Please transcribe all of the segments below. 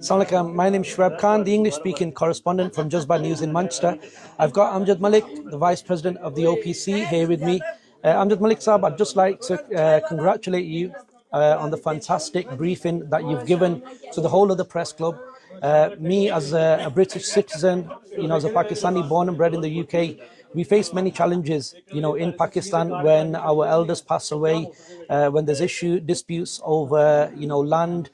Assalamualaikum. My name is Shoaib Khan, the English-speaking correspondent from Jazba News in Manchester. I've got Amjad Malik, the Vice President of the OPC, here with me. Amjad Malik Saab, I'd just like to congratulate you on the fantastic briefing that you've given to the whole of the press club. Me as a British citizen, as a Pakistani born and bred in the UK, we face many challenges, in Pakistan when our elders pass away, when there's disputes over, land,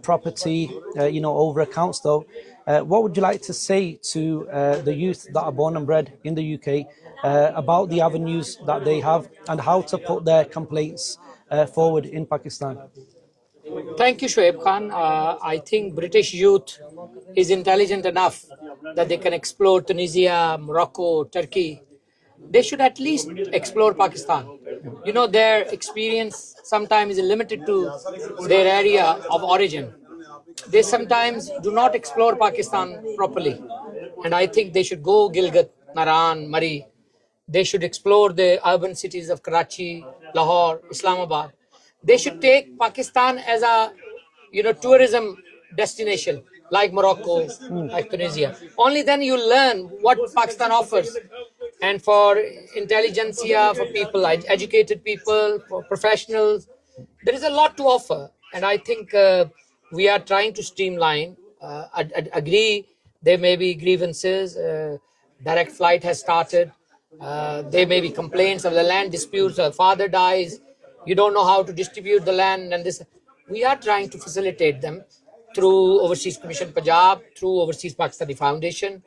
property, over accounts though. What would you like to say to the youth that are born and bred in the UK about the avenues that they have and how to put their complaints forward in Pakistan? Thank you, Shoaib Khan. I think British youth is intelligent enough that they can explore Tunisia, Morocco, Turkey. They should at least explore Pakistan. Their experience sometimes is limited to their area of origin. They sometimes do not explore Pakistan properly. And I think they should go Gilgit, Naran, Murree. They should explore the urban cities of Karachi, Lahore, Islamabad. They should take Pakistan as a, tourism destination like Morocco, like Tunisia. Only then you learn what Pakistan offers. And for intelligentsia, for people, educated people, for professionals, there is a lot to offer. And I think we are trying to streamline. Agree, there may be grievances. Direct flight has started. There may be complaints of the land disputes. A father dies. You don't know how to distribute the land, and this. We are trying to facilitate them through Overseas Commission Punjab, through Overseas Pakistani Foundation,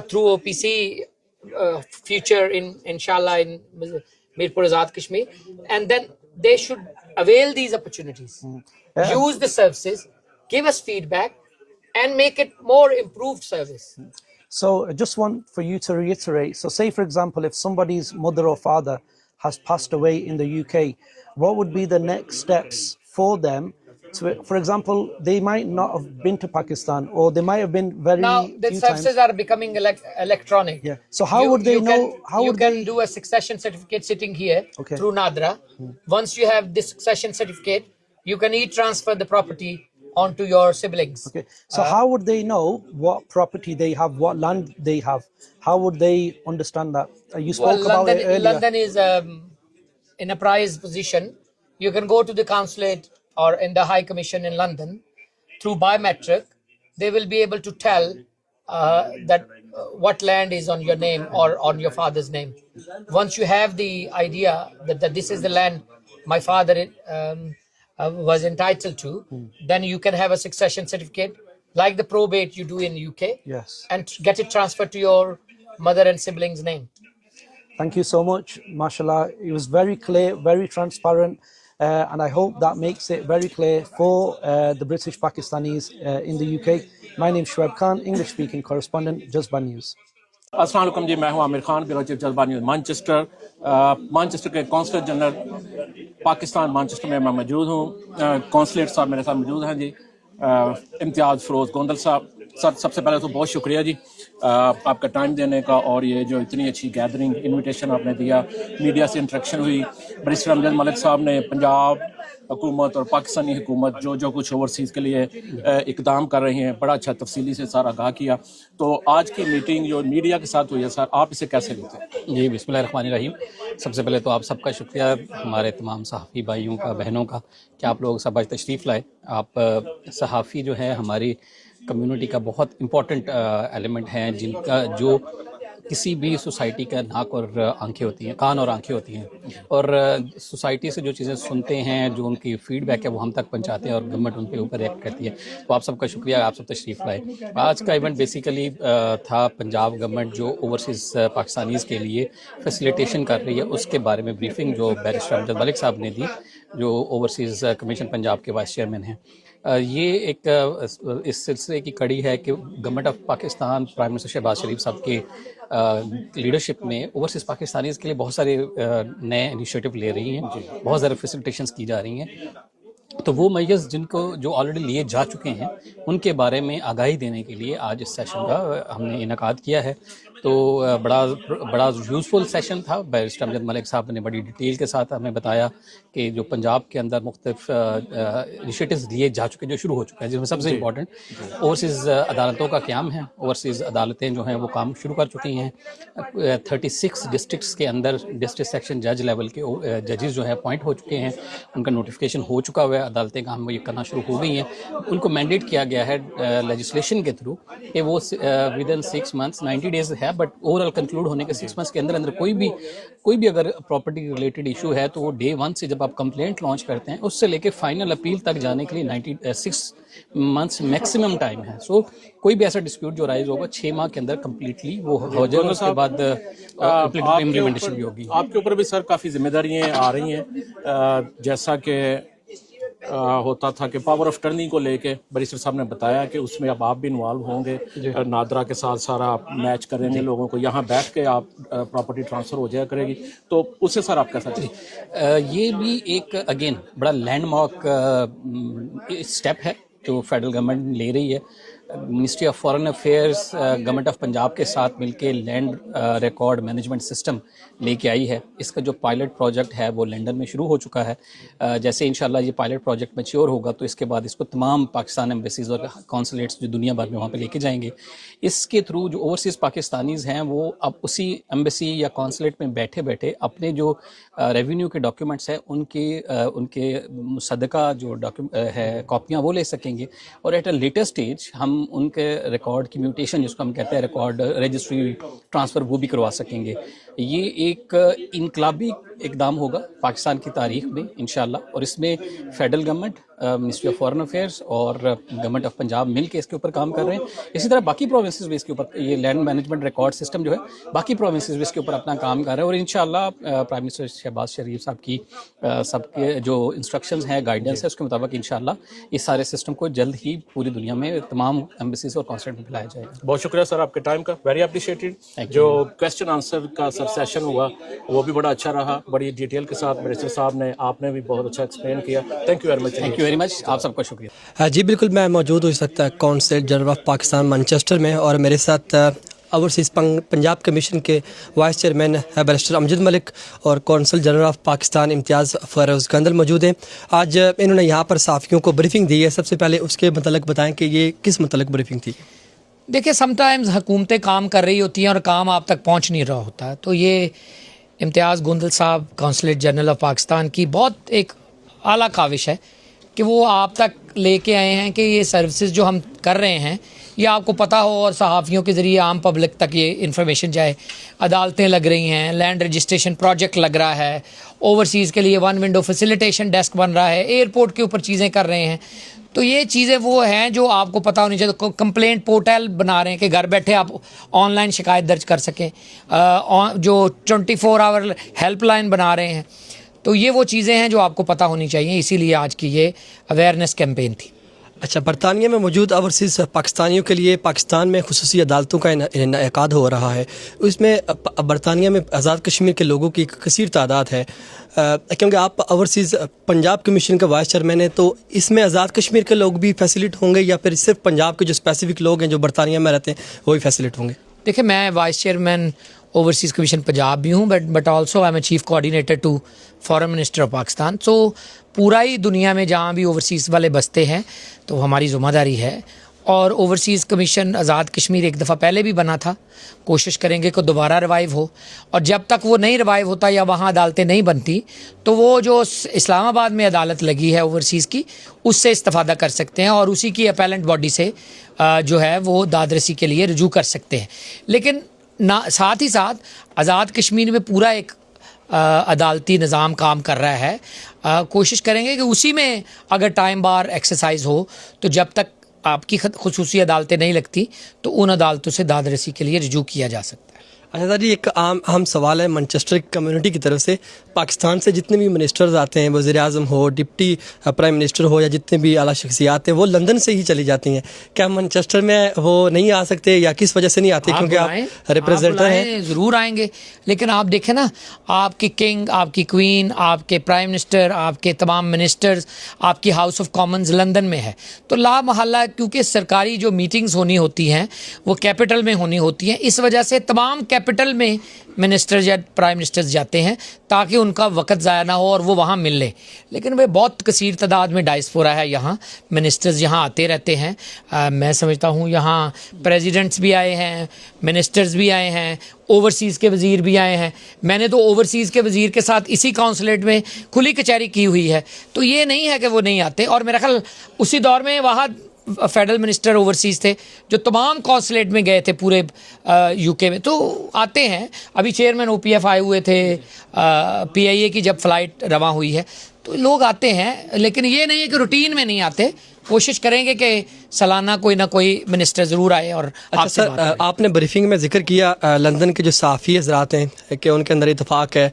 through OPC, future inshallah in Mirpur Azad Kashmir, and then they should avail these opportunities, use the services, give us feedback, and make it more improved service. So I just want for you to reiterate. So say, for example, if somebody's mother or father has passed away in the UK, what would be the next steps for them? For example, they might not have been to Pakistan, or they might have been very now the services are becoming electronic. Yeah. So how would they know? How you would can they do a succession certificate sitting here Okay. through Nadra. Once you have this succession certificate, you can e-transfer the property onto your siblings. Okay. So how would they know what property they have, what land they have? How would they understand that? You spoke about it earlier. London is in a prized position. You can go to the consulate or in the High Commission in London through biometric. They will be able to tell that what land is on your name or on your father's name. Once you have the idea that this is the land my father was entitled to, then you can have a succession certificate like the probate you do in UK, Yes. and get it transferred to your mother and siblings' name. Thank you so much. MashaAllah, it was very clear, very transparent, and I hope that makes it very clear for the British Pakistanis in the UK. My name is Shoaib Khan, English-speaking correspondent, Jazba News. السلام علیکم جی، میں ہوں Aamir Khan, bureau chief جذبہ news Manchester کے قونصلر general Pakistan Manchester میں موجود ہوں. Consulate صاحب میرے ساتھ موجود ہیں جی. امتیاز فروز گوندل صاحب، سب سے پہلے تو بہت شکریہ جی آپ کا ٹائم دینے کا، اور یہ جو اتنی اچھی گیدرنگ انویٹیشن آپ نے دیا، میڈیا سے انٹریکشن ہوئی. بیرسٹر امجد ملک صاحب نے پنجاب حکومت اور پاکستانی حکومت جو کچھ اوورسیز کے لیے اقدام کر رہی ہیں بڑا اچھا تفصیلی سے سارا آگاہ کیا. تو آج کی میٹنگ جو میڈیا کے ساتھ ہوئی ہے سر، آپ اسے کیسے لیتے ہیں؟ جی بسم اللہ الرحمن الرحیم. سب سے پہلے تو آپ سب کا شکریہ، ہمارے تمام صحافی بھائیوں کا، بہنوں کا، کہ آپ لوگ سب آج تشریف لائے. آپ صحافی جو ہے ہماری کمیونٹی کا بہت امپورٹنٹ ایلیمنٹ ہیں، جن کا جو کسی بھی سوسائٹی کا ناک اور آنکھیں ہوتی ہیں، کان اور آنکھیں ہوتی ہیں، اور سوسائٹی سے جو چیزیں سنتے ہیں، جو ان کی فیڈ بیک ہے وہ ہم تک پہنچاتے ہیں، اور گورنمنٹ ان کے اوپر ایکٹ کرتی ہے. تو آپ سب کا شکریہ، آپ سب تشریف لائے. آج کا ایونٹ بیسیکلی تھا پنجاب گورنمنٹ جو اوورسیز پاکستانیز کے لیے فیسیلیٹیشن کر رہی ہے، اس کے بارے میں بریفنگ جو بیرسٹر امجد ملک صاحب نے دی، جو اوورسیز کمیشن پنجاب کے وائس چیئرمین ہیں. یہ ایک اس سلسلے کی کڑی ہے کہ government of Pakistan, prime minister Shehbaz Sharif صاحب کے لیڈرشپ میں اوورسیز پاکستانیز کے لیے بہت سارے نئے انیشیٹو لے رہی ہیں، بہت سارے فیسیلیٹیشنز کی جا رہی ہیں. تو وہ میجرز جن کو جو آلریڈی لیے جا چکے ہیں ان کے بارے میں آگاہی دینے کے لیے آج اس سیشن کا ہم نے انعقاد کیا ہے. تو بڑا یوزفل سیشن تھا. بیرسٹر امجد ملک صاحب نے بڑی ڈیٹیل کے ساتھ ہمیں بتایا کہ جو پنجاب کے اندر مختلف انیشیٹیوز لیے جا چکے، جو شروع ہو چکے ہیں، جس میں سب سے امپورٹنٹ اوورسیز عدالتوں کا قیام ہے. اوورسیز عدالتیں جو ہیں وہ کام شروع کر چکی ہیں. 36 ڈسٹرکٹس کے اندر ڈسٹرکٹ سیکشن جج لیول کے ججز جو ہیں اپوائنٹ ہو چکے ہیں، ان کا نوٹیفیکیشن ہو چکا ہوا ہے. عدالتیں کام یہ کرنا شروع ہو گئی ہیں. ان کو مینڈیٹ کیا گیا ہے لیجسلیشن کے تھرو کہ وہ ود ان 6 months 90 days ہے، بٹ اوور آل کنکلوڈ ہونے کے 6 months کے اندر کوئی بھی اگر پراپرٹی ریلیٹڈ ایشو ہے تو وہ day 1 سے جب آپ کمپلینٹ لانچ کرتے ہیں اس سے لے کے فائنل اپیل تک جانے کے لیے 6 months میکسیمم ٹائم ہے. سو کوئی بھی ایسا ڈسپیوٹ جو رائز ہوگا 6 ماہ کے اندر کمپلیٹلی وہ ہو جائے گا. اس کے بعد امپلیمنٹیشن بھی ہوگی. آپ کے اوپر بھی سر کافی ذمہ داریاں آ رہی ہیں، جیسا کہ ہوتا تھا کہ پاور آف ٹرننگ کو لے کے بیرسٹر صاحب نے بتایا کہ اس میں اب آپ بھی انوالو ہوں گے. نادرا کے ساتھ سارا میچ کریں گے لوگوں کو، یہاں بیٹھ کے آپ پراپرٹی ٹرانسفر ہو جایا کرے گی. تو اس سے سر آپ کیسا چاہیے؟ یہ بھی ایک اگین بڑا لینڈ مارک اسٹیپ ہے جو فیڈرل گورنمنٹ لے رہی ہے. Ministry of foreign affairs government of Punjab کے ساتھ مل کے لینڈ ریکارڈ مینجمنٹ سسٹم لے کے آئی ہے. اس کا جو پائلٹ پروجیکٹ ہے وہ لنڈن میں شروع ہو چکا ہے. جیسے انشاءاللہ یہ پائلٹ پروجیکٹ میچیور ہوگا تو اس کے بعد اس کو تمام پاکستان ایمبیسیز اور کونسلیٹس جو دنیا بھر میں وہاں پہ لے کے جائیں گے. اس کے تھرو جو اوورسیز پاکستانیز ہیں وہ اب اسی ایمبیسی یا کونسلیٹ میں بیٹھے بیٹھے اپنے جو ریونیو کے ڈاکیومنٹس ہیں ان کے مصدقہ جو ہے کاپیاں وہ لے سکیں گے، اور ایٹ اے لیٹر سٹیج ہم ان کے ریکارڈ کی میوٹیشن جس کو ہم کہتے ہیں ریکارڈ رجسٹری ٹرانسفر وہ بھی کروا سکیں گے. یہ ایک انقلابی اقدام ہوگا پاکستان کی تاریخ میں انشاءاللہ، اور اس میں federal government, ministry of foreign affairs اور گورنمنٹ آف پنجاب مل کے اس کے اوپر کام کر رہے ہیں. اسی طرح باقی پروونسز بھی اس کے اوپر، یہ لینڈ مینجمنٹ ریکارڈ سسٹم جو ہے باقی پروونسز بھی اس کے اوپر اپنا کام کر رہے ہیں. اور انشاءاللہ پرائم منسٹر شہباز شریف صاحب کی سب کے جو انسٹرکشنز ہیں، گائیڈنس ہے، اس کے مطابق انشاءاللہ اس سارے سسٹم کو جلد ہی پوری دنیا میں تمام ایمبیسیز اور کانسلیٹ میں پھیلایا جائے گا. بہت شکریہ سر آپ کے ٹائم کا، ویری اپریشیٹڈ. جو کویسچن آنسر کا سر سیشن ہوا وہ بھی بڑا اچھا رہا، بڑی ڈیٹیل کے ساتھ بیرسٹر صاحب نے، آپ نے بھی بہت اچھا ایکسپلین کیا. Thank you very much. Thank you very much, آپ سب کا شکریہ. جی بالکل، میں موجود ہوں اس وقت council general of Pakistan Manchester میں، اور میرے ساتھ اوورسیز پنجاب کمیشن کے وائس چیئرمین بیرسٹر امجد ملک اور کونسل جنرل آف پاکستان امتیاز فروز گوندل موجود ہیں. آج انہوں نے یہاں پر صحافیوں کو بریفنگ دی ہے. سب سے پہلے اس کے متعلق بتائیں کہ یہ کس متعلق بریفنگ تھی؟ دیکھیں، سم ٹائمز حکومتیں کام کر رہی ہوتی ہیں اور کام آپ تک پہنچ نہیں رہا ہوتا. تو یہ امتیاز گوندل صاحب کونسلیٹ جنرل آف پاکستان کی بہت ایک اعلیٰ کاوش ہے کہ وہ آپ تک لے کے آئے ہیں کہ یہ سروسز جو ہم کر رہے ہیں یہ آپ کو پتہ ہو اور صحافیوں کے ذریعے عام پبلک تک یہ انفارمیشن جائے. عدالتیں لگ رہی ہیں, لینڈ رجسٹریشن پروجیکٹ لگ رہا ہے, اوورسیز کے لیے 1 ونڈو فیسیلیٹیشن ڈیسک بن رہا ہے, ایئرپورٹ کے اوپر چیزیں کر رہے ہیں. تو یہ چیزیں وہ ہیں جو آپ کو پتہ ہونی چاہیے. کمپلینٹ پورٹل بنا رہے ہیں کہ گھر بیٹھے آپ آن لائن شکایت درج کر سکیں, جو 24 آور ہیلپ لائن بنا رہے ہیں. تو یہ وہ چیزیں ہیں جو آپ کو پتہ ہونی چاہیے, اسی لیے آج کی یہ اویئرنیس کیمپین تھی. اچھا, برطانیہ میں موجود اوورسیز پاکستانیوں کے لیے پاکستان میں خصوصی عدالتوں کا انعقاد ہو رہا ہے. اس میں برطانیہ میں آزاد کشمیر کے لوگوں کی کثیر تعداد ہے, کیونکہ آپ اوورسیز پنجاب کمیشن کا وائس چیئرمین ہیں, تو اس میں آزاد کشمیر کے لوگ بھی فیسیلیٹ ہوں گے یا پھر صرف پنجاب کے جو اسپیسیفک لوگ ہیں جو برطانیہ میں رہتے ہیں وہی فیسیلیٹ ہوں گے؟ دیکھیں, میں vice chairman overseas commission Punjab بھی ہوں, but also I am a chief coordinator to foreign minister of Pakistan. So پورا ہی دنیا میں جہاں بھی اوورسیز والے بستے ہیں تو ہماری ذمہ داری ہے. اور اوورسیز کمیشن آزاد کشمیر ایک دفعہ پہلے بھی بنا تھا, کوشش کریں گے کہ دوبارہ ریوائیو ہو. اور جب تک وہ نہیں ریوائیو ہوتا یا وہاں عدالتیں نہیں بنتی تو وہ جو اسلام آباد میں عدالت لگی ہے اوورسیز کی, اس سے استفادہ کر سکتے ہیں اور اسی کی اپیلنٹ باڈی سے جو ہے وہ داد رسی کے لیے رجوع کر سکتے ہیں. لیکن ساتھ ہی ساتھ آزاد کشمیر میں پورا ایک عدالتی نظام کام کر رہا ہے. کوشش کریں گے کہ اسی میں اگر ٹائم بار ایکسرسائز ہو تو جب تک آپ کی خصوصی عدالتیں نہیں لگتی تو ان عدالتوں سے داد رسی کے لیے رجوع کیا جا سکتا ہے. اچھا جی, ایک عام اہم سوال ہے منچسٹر کمیونٹی کی طرف سے. پاکستان سے جتنے بھی منسٹرز آتے ہیں, وزیر اعظم ہو, ڈپٹی پرائم منسٹر ہو یا جتنے بھی اعلیٰ شخصیات ہیں, وہ لندن سے ہی چلی جاتی ہیں. کیا منچسٹر میں وہ نہیں آ سکتے یا کس وجہ سے نہیں آتے؟ کیونکہ آپ ریپرزینٹر ہیں. ضرور آئیں گے, لیکن آپ دیکھیں نا, آپ کی کنگ, آپ کی کوئین, آپ کے پرائم منسٹر, آپ کے تمام منسٹرز, آپ کی ہاؤس آف کامنز لندن میں ہے. تو لا محالہ کیونکہ سرکاری جو میٹنگز ہونی ہوتی ہیں وہ کیپٹل میں ہونی ہوتی ہیں, اس وجہ سے تمام کیپٹل میں منسٹرز یا پرائم منسٹرز جاتے ہیں تاکہ ان کا وقت ضائع نہ ہو اور وہ وہاں مل لیں. لیکن وہ بہت کثیر تعداد میں ڈائسپورا ہے یہاں, منسٹرز یہاں آتے رہتے ہیں. میں سمجھتا ہوں یہاں پریزیڈنٹس بھی آئے ہیں, منسٹرز بھی آئے ہیں, اوورسیز کے وزیر بھی آئے ہیں. میں نے تو اوورسیز کے وزیر کے ساتھ اسی کونسلیٹ میں کھلی کچہری کی ہوئی ہے. تو یہ نہیں ہے کہ وہ نہیں آتے. اور میرا خیال اسی دور میں وہاں فیڈرل منسٹر اوورسیز تھے جو تمام کونسلیٹ میں گئے تھے پورے یو کے میں, تو آتے ہیں. ابھی چیئرمین او پی ایف آئے ہوئے تھے, پی آئی اے کی جب فلائٹ رواں ہوئی ہے, تو لوگ آتے ہیں. لیکن یہ نہیں ہے کہ روٹین میں نہیں آتے. کوشش کریں گے کہ سالانہ کوئی نہ کوئی منسٹر ضرور آئے. اور اچھا سر, آپ نے بریفنگ میں ذکر کیا لندن کے جو صحافی حضرات ہیں کہ ان کے اندر اتفاق ہے,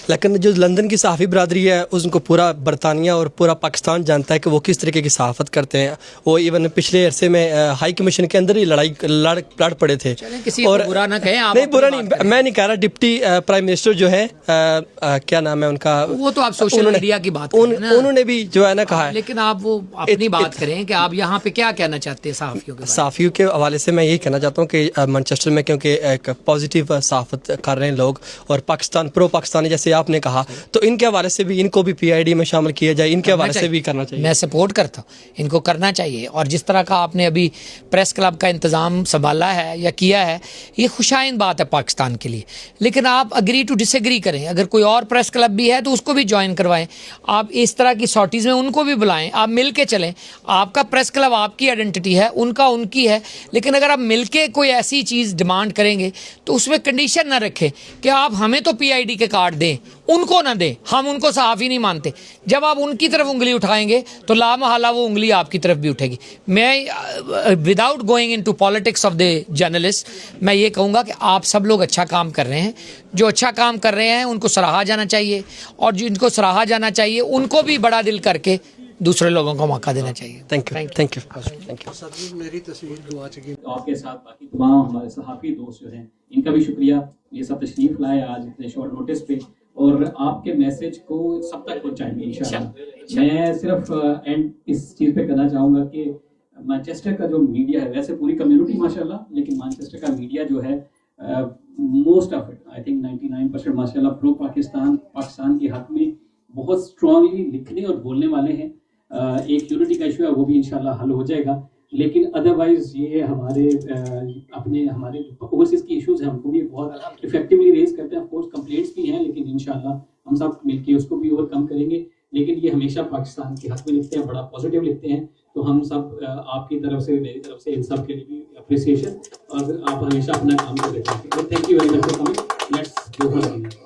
لیکن جو لندن کی صحافی برادری ہے اس کو پورا برطانیہ اور پورا پاکستان جانتا ہے کہ وہ کس طریقے کی صحافت کرتے ہیں. وہ ایون پچھلے عرصے میں ہائی کمیشن کے اندر ہی لڑ پڑے تھے. اور برا نہ کہیں آپ. نہیں, برا نہیں, میں نہیں کہہ رہا. ڈپٹی پرائم منسٹر جو ہے, کیا نام ہے ان کا, وہ تو آپ سوشل میڈیا کی بات انہوں نے بھی جو ہے نا کہا ہے. لیکن آپ وہ اپنی بات کریں کہ آپ یہاں پہ کیا کہنا چاہتے ہیں صحافیوں کے. صحافیوں کے حوالے سے میں یہی کہنا چاہتا ہوں کہ مانچسٹر میں کیونکہ ایک پازیٹیو صحافت کر رہے ہیں لوگ, اور پاکستان پرو پاکستانی جیسے آپ نے کہا, تو ان کے حوالے سے بھی ان کو بھی پی آئی ڈی میں شامل کیا جائے. ان کے حوالے سے بھی کرنا چاہیے. میں سپورٹ کرتا ہوں, ان کو کرنا چاہیے. اور جس طرح کا آپ نے ابھی پریس کلب کا انتظام سنبھالا ہے یا کیا ہے, یہ خوشائند بات ہے پاکستان کے لیے. لیکن آپ اگری ٹو ڈس ایگری کریں. اگر کوئی اور پریس کلب بھی ہے تو اس کو بھی جوائن کروائیں. آپ اس طرح کی سارٹیز میں ان کو بھی بلائیں, آپ مل کے چلیں. آپ کا پریس کلب آپ کی آئیڈینٹی ہے, ان کا ان کی ہے. لیکن اگر آپ مل کے کوئی ایسی چیز ڈیمانڈ کریں گے تو اس میں کنڈیشن نہ رکھیں کہ آپ ہمیں تو پی آئی ڈی کے کارڈ دیں, ان کو نہ دیں. ہم ان کو صحافی نہیں مانتے. جب آپ ان کی طرف انگلی اٹھائیں گے تو لا محالہ وہ انگلی آپ کی طرف بھی اٹھے گی. میں without going into politics of the journalist, میں یہ کہوں گا کہ آپ سب لوگ اچھا کام کر رہے ہیں. جو اچھا کام کر رہے ہیں ان کو سراہا جانا چاہیے, اور جن کو سراہا جانا چاہیے ان کو بھی بڑا دل کر کے دوسرے لوگوں کو موقع دینا چاہیے. Thank you. میری تصویر دعا چاہیے. آپ کے ساتھ باقی تمام ہمارے صحافی دوست جو ہیں ان کا بھی شکریہ, یہ سب تشریف لائے آج اتنے شارٹ نوٹس پہ, اور آپ کے میسج کو سب تک پہنچائیں گے انشاءاللہ. میں صرف اینڈ اس چیز پہ کہنا چاہوں گا کہ مانچسٹر کا جو میڈیا ہے, ویسے پوری کمیونٹی ماشاءاللہ, لیکن مانچسٹر کا میڈیا جو ہے most of it, I think 99% ماشاءاللہ پرو پاکستان کے حق میں بہت اسٹرانگلی لکھنے اور بولنے والے ہیں. ایک یونٹی کا ایشو ہے وہ بھی انشاءاللہ حل ہو جائے گا. لیکن ادروائز یہ ہمارے اوورسیز کی ایشوز ہیں ان کو بھی بہت افیکٹولی ریز کرتے ہیں. آف کورس کمپلینٹس بھی ہیں, لیکن انشاءاللہ ہم سب مل کے اس کو بھی اوور کم کریں گے. لیکن یہ ہمیشہ پاکستان کے حق میں لکھتے ہیں, بڑا پازیٹیو لکھتے ہیں. تو ہم سب آپ کی طرف سے, میری طرف سے, ان سب کے لیے بھی appreciation, اور آپ ہمیشہ اپنا کام کرتے رہیں. Thank you very much for coming. Let's go for dinner.